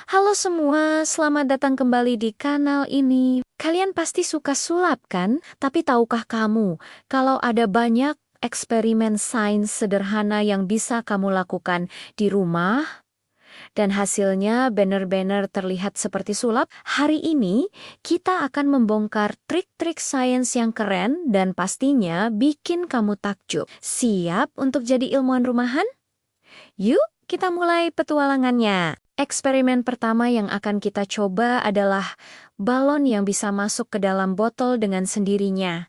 Halo semua, selamat datang kembali di kanal ini. Kalian pasti suka sulap kan? Tapi tahukah kamu kalau ada banyak eksperimen sains sederhana yang bisa kamu lakukan di rumah dan hasilnya benar-benar terlihat seperti sulap? Hari ini kita akan membongkar trik-trik sains yang keren dan pastinya bikin kamu takjub. Siap untuk jadi ilmuwan rumahan? Yuk, kita mulai petualangannya. Eksperimen pertama yang akan kita coba adalah balon yang bisa masuk ke dalam botol dengan sendirinya.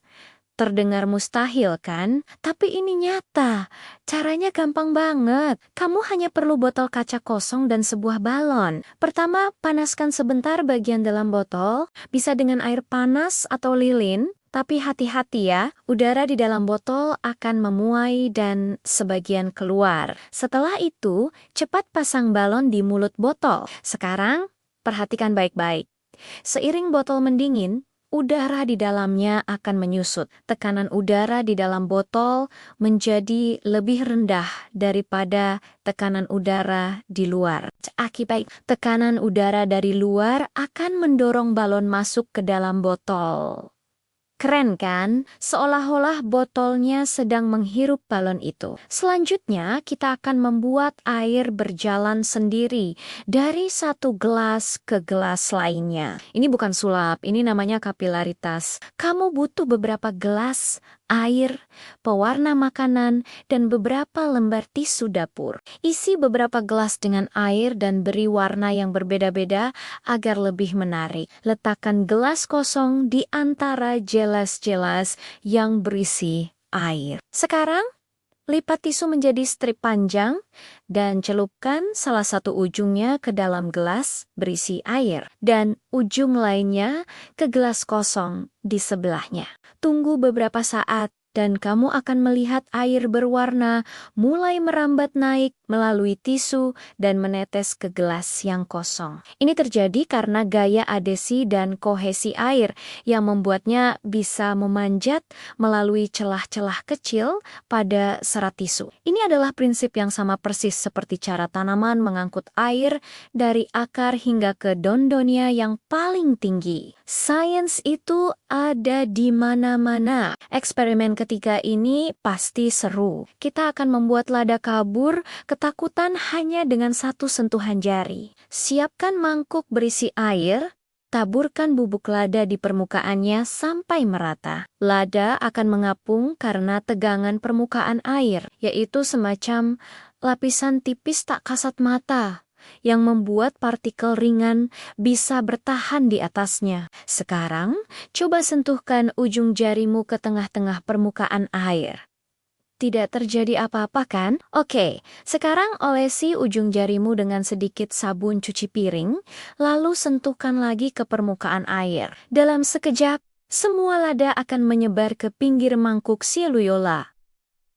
Terdengar mustahil kan? Tapi ini nyata. Caranya gampang banget. Kamu hanya perlu botol kaca kosong dan sebuah balon. Pertama, panaskan sebentar bagian dalam botol, bisa dengan air panas atau lilin. Tapi hati-hati ya, udara di dalam botol akan memuai dan sebagian keluar. Setelah itu, cepat pasang balon di mulut botol. Sekarang, perhatikan baik-baik. Seiring botol mendingin, udara di dalamnya akan menyusut. Tekanan udara di dalam botol menjadi lebih rendah daripada tekanan udara di luar. Akibat tekanan udara dari luar akan mendorong balon masuk ke dalam botol. Keren kan? Seolah-olah botolnya sedang menghirup balon itu. Selanjutnya, kita akan membuat air berjalan sendiri dari satu gelas ke gelas lainnya. Ini bukan sulap, ini namanya kapilaritas. Kamu butuh beberapa gelas air, pewarna makanan, dan beberapa lembar tisu dapur. Isi beberapa gelas dengan air dan beri warna yang berbeda-beda agar lebih menarik. Letakkan gelas kosong di antara gelas-gelas yang berisi air. Sekarang, lipat tisu menjadi strip panjang dan celupkan salah satu ujungnya ke dalam gelas berisi air dan ujung lainnya ke gelas kosong di sebelahnya. Tunggu beberapa saat dan kamu akan melihat air berwarna mulai merambat naik melalui tisu dan menetes ke gelas yang kosong. Ini terjadi karena gaya adesi dan kohesi air yang membuatnya bisa memanjat melalui celah-celah kecil pada serat tisu. Ini adalah prinsip yang sama persis seperti cara tanaman mengangkut air dari akar hingga ke daun-daunnya yang paling tinggi. Sains itu ada di mana-mana. Eksperimen ketiga ini pasti seru. Kita akan membuat lada kabur ketakutan hanya dengan satu sentuhan jari. Siapkan mangkuk berisi air. Taburkan bubuk lada di permukaannya sampai merata. Lada akan mengapung karena tegangan permukaan air, yaitu semacam lapisan tipis tak kasat mata yang membuat partikel ringan bisa bertahan di atasnya. Sekarang, coba sentuhkan ujung jarimu ke tengah-tengah permukaan air. Tidak terjadi apa-apa kan? Oke, sekarang olesi ujung jarimu dengan sedikit sabun cuci piring, lalu sentuhkan lagi ke permukaan air. Dalam sekejap, semua lada akan menyebar ke pinggir mangkuk si Luyola.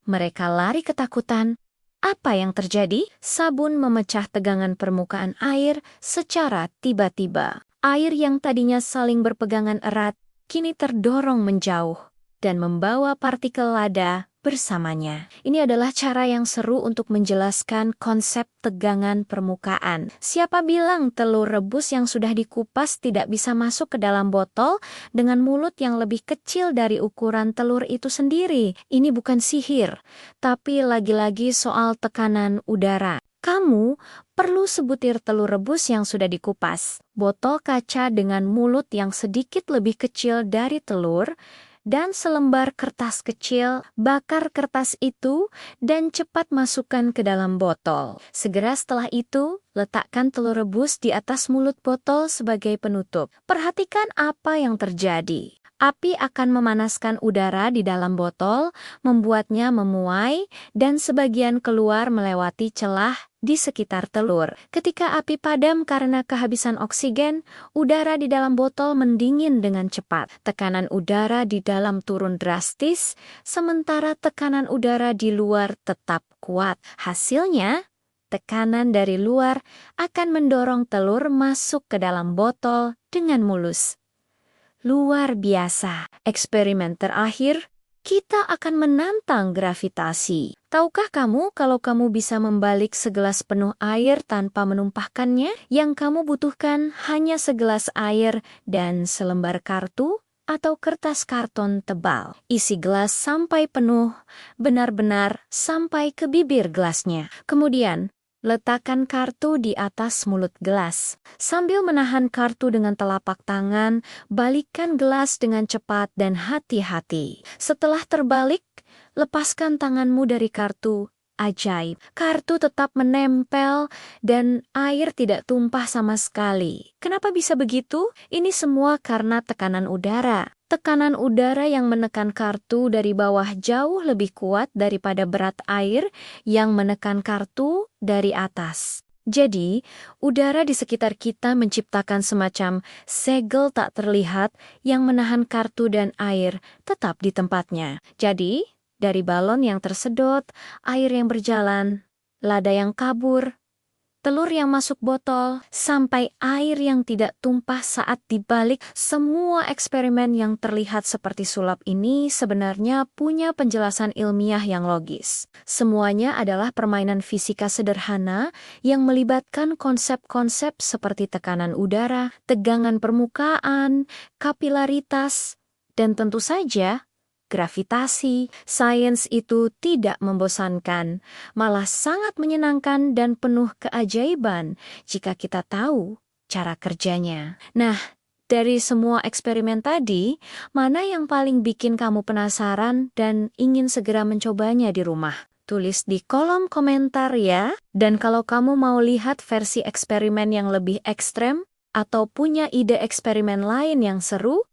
Mereka lari ketakutan. Apa yang terjadi? Sabun memecah tegangan permukaan air secara tiba-tiba. Air yang tadinya saling berpegangan erat, kini terdorong menjauh dan membawa partikel lada bersamanya. Ini adalah cara yang seru untuk menjelaskan konsep tegangan permukaan. Siapa bilang telur rebus yang sudah dikupas tidak bisa masuk ke dalam botol dengan mulut yang lebih kecil dari ukuran telur itu sendiri? Ini bukan sihir, tapi lagi-lagi soal tekanan udara. Kamu perlu sebutir telur rebus yang sudah dikupas, botol kaca dengan mulut yang sedikit lebih kecil dari telur, dan selembar kertas kecil. Bakar kertas itu dan cepat masukkan ke dalam botol. Segera setelah itu, letakkan telur rebus di atas mulut botol sebagai penutup. Perhatikan apa yang terjadi. Api akan memanaskan udara di dalam botol, membuatnya memuai, dan sebagian keluar melewati celah di sekitar telur. Ketika api padam karena kehabisan oksigen, udara di dalam botol mendingin dengan cepat. Tekanan udara di dalam turun drastis, sementara tekanan udara di luar tetap kuat. Hasilnya, tekanan dari luar akan mendorong telur masuk ke dalam botol dengan mulus. Luar biasa. Eksperimen terakhir, kita akan menantang gravitasi. Tahukah kamu kalau kamu bisa membalik segelas penuh air tanpa menumpahkannya? Yang kamu butuhkan hanya segelas air dan selembar kartu atau kertas karton tebal. Isi gelas sampai penuh, benar-benar sampai ke bibir gelasnya. Kemudian, letakkan kartu di atas mulut gelas. Sambil menahan kartu dengan telapak tangan, balikkan gelas dengan cepat dan hati-hati. Setelah terbalik, lepaskan tanganmu dari kartu. Ajaib, kartu tetap menempel dan air tidak tumpah sama sekali. Kenapa bisa begitu? Ini semua karena tekanan udara. Tekanan udara yang menekan kartu dari bawah jauh lebih kuat daripada berat air yang menekan kartu dari atas. Jadi, udara di sekitar kita menciptakan semacam segel tak terlihat yang menahan kartu dan air tetap di tempatnya. Jadi, dari balon yang tersedot, air yang berjalan, lada yang kabur, telur yang masuk botol, sampai air yang tidak tumpah saat dibalik, semua eksperimen yang terlihat seperti sulap ini sebenarnya punya penjelasan ilmiah yang logis. Semuanya adalah permainan fisika sederhana yang melibatkan konsep-konsep seperti tekanan udara, tegangan permukaan, kapilaritas, dan tentu saja gravitasi. Sains itu tidak membosankan, malah sangat menyenangkan dan penuh keajaiban jika kita tahu cara kerjanya. Nah, dari semua eksperimen tadi, mana yang paling bikin kamu penasaran dan ingin segera mencobanya di rumah? Tulis di kolom komentar ya. Dan kalau kamu mau lihat versi eksperimen yang lebih ekstrem atau punya ide eksperimen lain yang seru,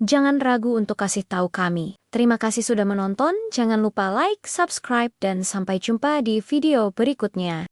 jangan ragu untuk kasih tahu kami. Terima kasih sudah menonton, jangan lupa like, subscribe, dan sampai jumpa di video berikutnya.